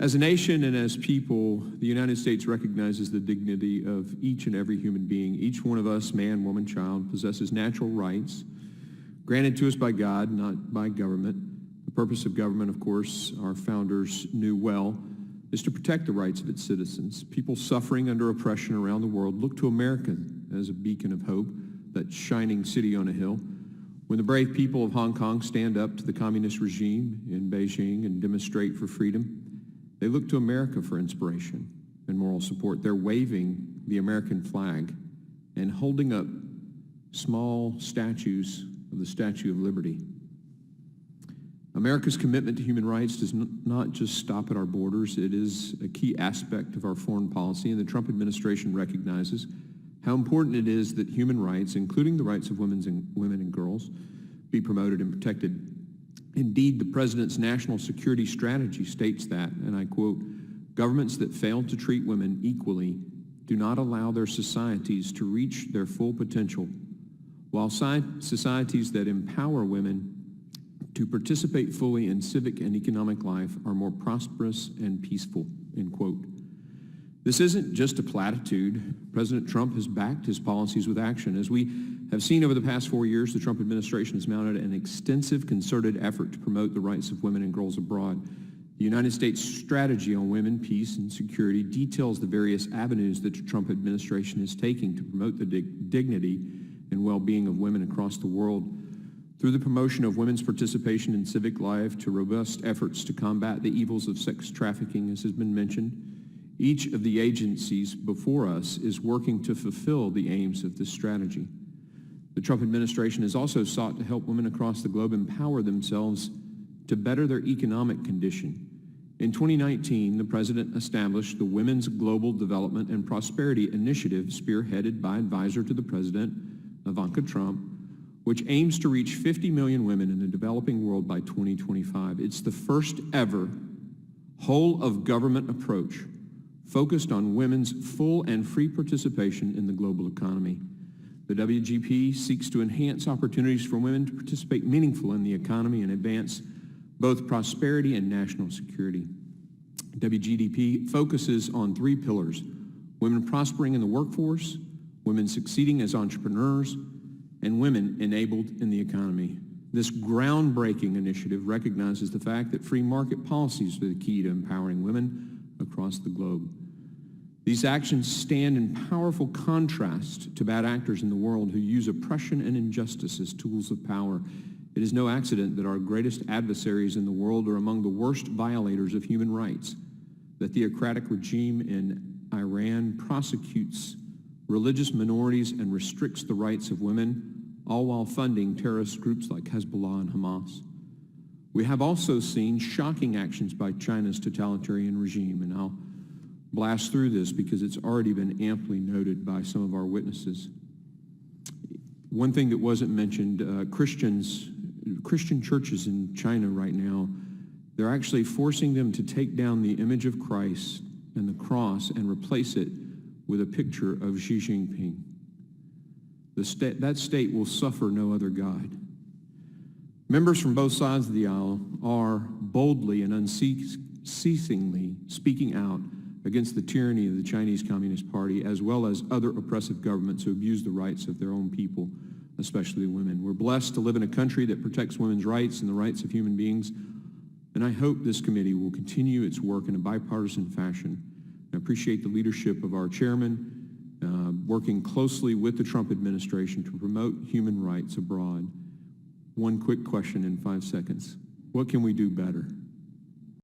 As a nation and as people, the United States recognizes the dignity of each and every human being. Each one of us, man, woman, child, possesses natural rights granted to us by God, not by government. The purpose of government, of course, our founders knew well, is to protect the rights of its citizens. People suffering under oppression around the world look to America as a beacon of hope, that shining city on a hill. When the brave people of Hong Kong stand up to the communist regime in Beijing and demonstrate for freedom, they look to America for inspiration and moral support. They're waving the American flag and holding up small statues of the Statue of Liberty. America's commitment to human rights does not just stop at our borders. It is a key aspect of our foreign policy, and the Trump administration recognizes how important it is that human rights, including the rights of women and girls, be promoted and protected. Indeed, the president's national security strategy states that, and I quote, "Governments that fail to treat women equally do not allow their societies to reach their full potential, while societies that empower women to participate fully in civic and economic life are more prosperous and peaceful," end quote. This isn't just a platitude. President Trump has backed his policies with action. As we have seen over the past 4 years, the Trump administration has mounted an extensive concerted effort to promote the rights of women and girls abroad. The United States strategy on women, peace, and security details the various avenues that the Trump administration is taking to promote the dignity and well-being of women across the world. Through the promotion of women's participation in civic life to robust efforts to combat the evils of sex trafficking, as has been mentioned, each of the agencies before us is working to fulfill the aims of this strategy. The Trump administration has also sought to help women across the globe empower themselves to better their economic condition. In 2019, the president established the Women's Global Development and Prosperity Initiative, spearheaded by advisor to the president, Ivanka Trump, which aims to reach 50 million women in the developing world by 2025. It's the first ever whole-of-government approach focused on women's full and free participation in the global economy. The WGP seeks to enhance opportunities for women to participate meaningfully in the economy and advance both prosperity and national security. WGDP focuses on 3 pillars: women prospering in the workforce, women succeeding as entrepreneurs, and women enabled in the economy. This groundbreaking initiative recognizes the fact that free market policies are the key to empowering women across the globe. These actions stand in powerful contrast to bad actors in the world who use oppression and injustice as tools of power. It is no accident that our greatest adversaries in the world are among the worst violators of human rights. The theocratic regime in Iran prosecutes religious minorities and restricts the rights of women, all while funding terrorist groups like Hezbollah and Hamas. We have also seen shocking actions by China's totalitarian regime, and I'll blast through this because it's already been amply noted by some of our witnesses. One thing that wasn't mentioned, Christian churches in China right now, they're actually forcing them to take down the image of Christ and the cross and replace it with a picture of Xi Jinping. That state will suffer no other God. Members from both sides of the aisle are boldly and unceasingly speaking out against the tyranny of the Chinese Communist Party, as well as other oppressive governments who abuse the rights of their own people, especially women. We're blessed to live in a country that protects women's rights and the rights of human beings, and I hope this committee will continue its work in a bipartisan fashion. I appreciate the leadership of our chairman, working closely with the Trump administration to promote human rights abroad. One quick question in 5 seconds. What can we do better?